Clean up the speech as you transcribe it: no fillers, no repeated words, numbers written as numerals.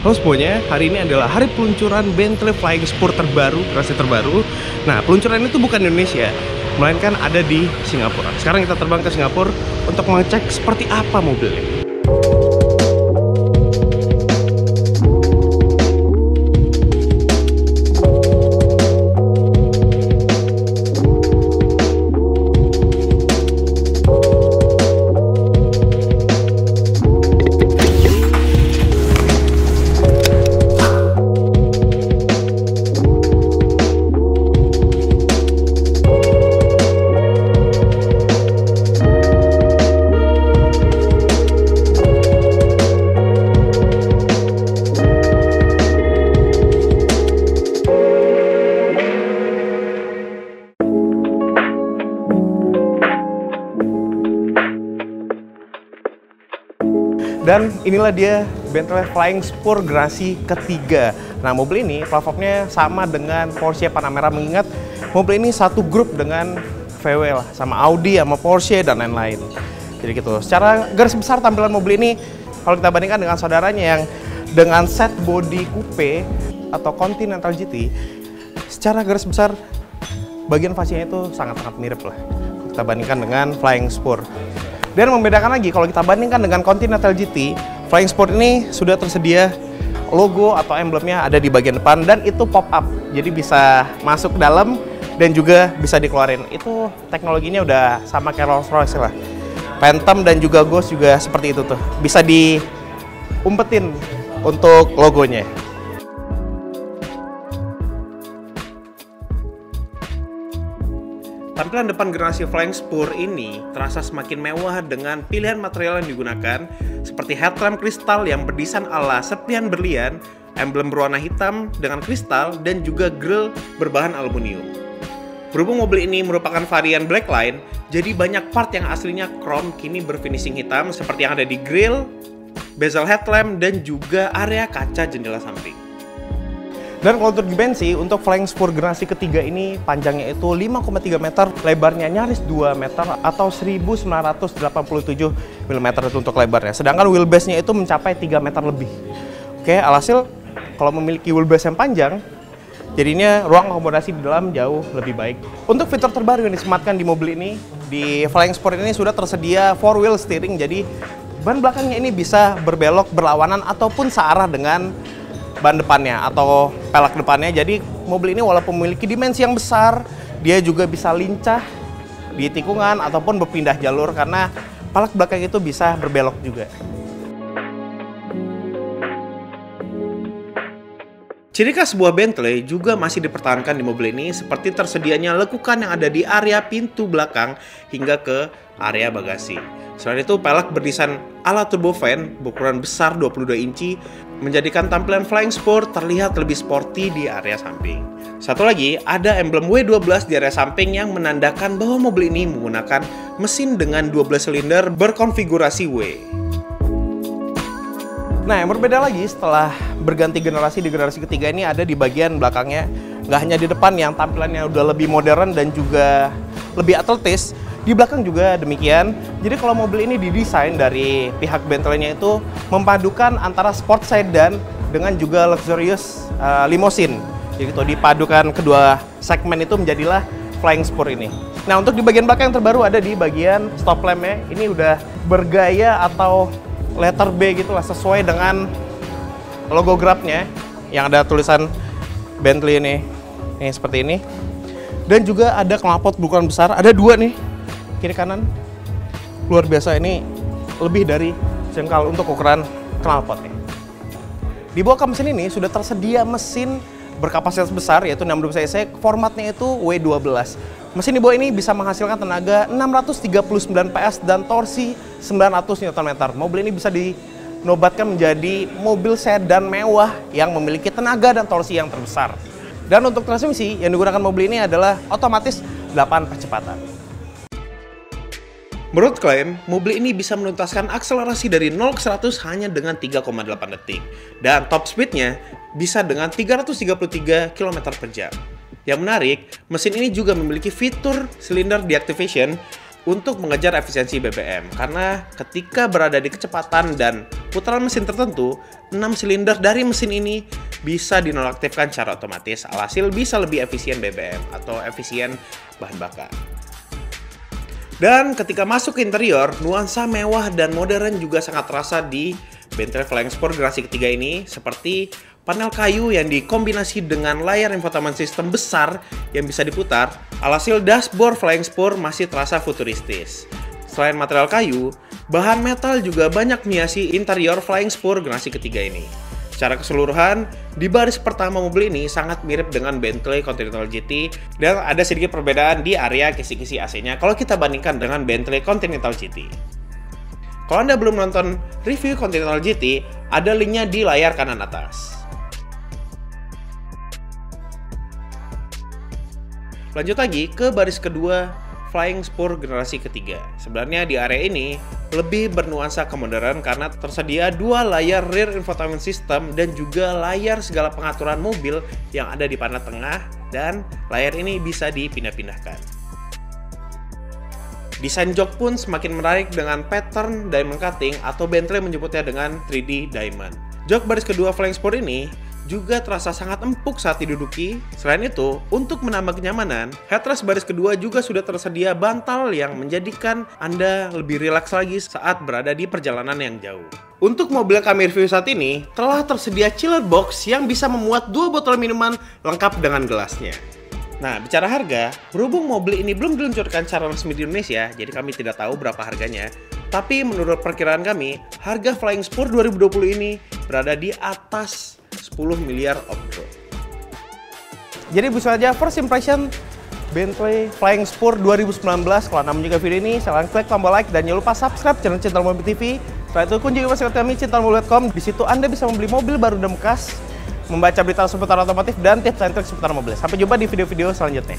Halo semuanya, hari ini adalah hari peluncuran Bentley Flying Spur terbaru, versi terbaru. Nah, peluncuran itu bukan di Indonesia, melainkan ada di Singapura. Sekarang kita terbang ke Singapura untuk mengecek seperti apa mobilnya. Dan inilah dia Bentley Flying Spur generasi ketiga. Nah, mobil ini platformnya sama dengan Porsche Panamera, mengingat mobil ini satu grup dengan VW lah, sama Audi, sama Porsche, dan lain-lain. Jadi gitu. Secara garis besar tampilan mobil ini, kalau kita bandingkan dengan saudaranya yang dengan set body coupe atau Continental GT, secara garis besar bagian fascianya itu sangat-sangat mirip lah. Kita bandingkan dengan Flying Spur. Dan membedakan lagi, kalau kita bandingkan dengan Continental GT, Flying Spur ini sudah tersedia logo atau emblemnya ada di bagian depan, dan itu pop up, jadi bisa masuk ke dalam dan juga bisa dikeluarin. Itu teknologinya udah sama kayak Rolls Royce lah. Phantom dan juga Ghost juga seperti itu tuh, bisa diumpetin untuk logonya. Tampilan depan generasi Flying Spur ini terasa semakin mewah dengan pilihan material yang digunakan, seperti headlamp kristal yang berdesain ala serpihan berlian, emblem berwarna hitam dengan kristal, dan juga grill berbahan aluminium. Berhubung mobil ini merupakan varian Blackline, jadi banyak part yang aslinya chrome kini berfinishing hitam, seperti yang ada di grill, bezel headlamp, dan juga area kaca jendela samping. Dan kalau untuk dimensi, untuk Flying Spur generasi ketiga ini panjangnya itu 5,3 meter, lebarnya nyaris 2 meter atau 1987 mm itu untuk lebarnya. Sedangkan wheelbase-nya itu mencapai 3 meter lebih. Oke, alhasil kalau memiliki wheelbase yang panjang, jadinya ruang akomodasi di dalam jauh lebih baik. Untuk fitur terbaru yang disematkan di mobil ini, di Flying Spur ini sudah tersedia 4-wheel steering, jadi ban belakangnya ini bisa berbelok berlawanan ataupun searah dengan ban depannya atau pelek depannya. Jadi mobil ini walaupun memiliki dimensi yang besar, dia juga bisa lincah di tikungan ataupun berpindah jalur karena pelek belakang itu bisa berbelok juga. Ciri khas sebuah Bentley juga masih dipertahankan di mobil ini, seperti tersedianya lekukan yang ada di area pintu belakang hingga ke area bagasi. Selain itu, pelek berdesain ala turbofan berukuran besar 22 inci menjadikan tampilan Flying Spur terlihat lebih sporty di area samping. Satu lagi, ada emblem W12 di area samping yang menandakan bahwa mobil ini menggunakan mesin dengan 12 silinder berkonfigurasi W. Nah, yang berbeda lagi setelah berganti generasi di generasi ketiga ini ada di bagian belakangnya. Nggak hanya di depan yang tampilannya udah lebih modern dan juga lebih atletis, di belakang juga demikian. Jadi kalau mobil ini didesain dari pihak Bentley-nya itu memadukan antara sport sedan dengan juga luxurious limousine. Jadi itu dipadukan kedua segmen itu menjadilah Flying Spur ini. Nah, untuk di bagian belakang yang terbaru ada di bagian stop lamp-nya. Ini udah bergaya atau letter B gitu lah, sesuai dengan logo Grabnya yang ada tulisan Bentley ini seperti ini. Dan juga ada knalpot berukuran besar, ada dua nih, kiri kanan. Luar biasa, ini lebih dari jengkal untuk ukuran knalpot nih. Di bawah mesin ini sudah tersedia mesin berkapasitas besar, yaitu 62 cc, formatnya itu W12. Mesin di bawah ini bisa menghasilkan tenaga 639 PS dan torsi 900 Nm. Mobil ini bisa dinobatkan menjadi mobil sedan mewah yang memiliki tenaga dan torsi yang terbesar. Dan untuk transmisi yang digunakan mobil ini adalah otomatis 8 percepatan. Menurut klaim, mobil ini bisa menuntaskan akselerasi dari 0 ke 100 hanya dengan 3,8 detik. Dan top speednya bisa dengan 333 km per jam. Yang menarik, mesin ini juga memiliki fitur cylinder deactivation untuk mengejar efisiensi BBM. Karena ketika berada di kecepatan dan putaran mesin tertentu, 6 silinder dari mesin ini bisa dinonaktifkan secara otomatis, alhasil bisa lebih efisien BBM atau efisien bahan bakar. Dan ketika masuk ke interior, nuansa mewah dan modern juga sangat terasa di Bentley Flying Spur generasi ketiga ini, seperti panel kayu yang dikombinasi dengan layar infotainment system besar yang bisa diputar. Alhasil dashboard Flying Spur masih terasa futuristis. Selain material kayu, bahan metal juga banyak menghiasi interior Flying Spur generasi ketiga ini. Secara keseluruhan, di baris pertama mobil ini sangat mirip dengan Bentley Continental GT dan ada sedikit perbedaan di area kisi-kisi AC-nya kalau kita bandingkan dengan Bentley Continental GT. Kalau Anda belum nonton review Continental GT, ada linknya di layar kanan atas. Lanjut lagi ke baris kedua Flying Spur generasi ketiga. Sebenarnya di area ini lebih bernuansa kemodern karena tersedia dua layar rear infotainment system dan juga layar segala pengaturan mobil yang ada di panel tengah, dan layar ini bisa dipindah-pindahkan. Desain jok pun semakin menarik dengan pattern diamond cutting atau Bentley menyebutnya dengan 3D diamond. Jok baris kedua Flying Spur ini juga terasa sangat empuk saat diduduki. Selain itu, untuk menambah kenyamanan, headrest baris kedua juga sudah tersedia bantal yang menjadikan Anda lebih rileks lagi saat berada di perjalanan yang jauh. Untuk mobil yang kami review saat ini, telah tersedia chiller box yang bisa memuat 2 botol minuman lengkap dengan gelasnya. Nah, bicara harga, berhubung mobil ini belum diluncurkan secara resmi di Indonesia, jadi kami tidak tahu berapa harganya. Tapi menurut perkiraan kami, harga Flying Spur 2020 ini berada di atas 10 miliar off-road. Jadi begitu saja first impression Bentley Flying Spur 2019. Kalau Anda menyukai video ini, silahkan klik tombol like dan jangan lupa subscribe channel Cinta Mobil TV. Setelah itu kunjungi website kami cintamobil.com. Di situ Anda bisa membeli mobil baru dan bekas, membaca berita seputar otomotif dan tips and trik seputar mobil. Sampai jumpa di video-video selanjutnya.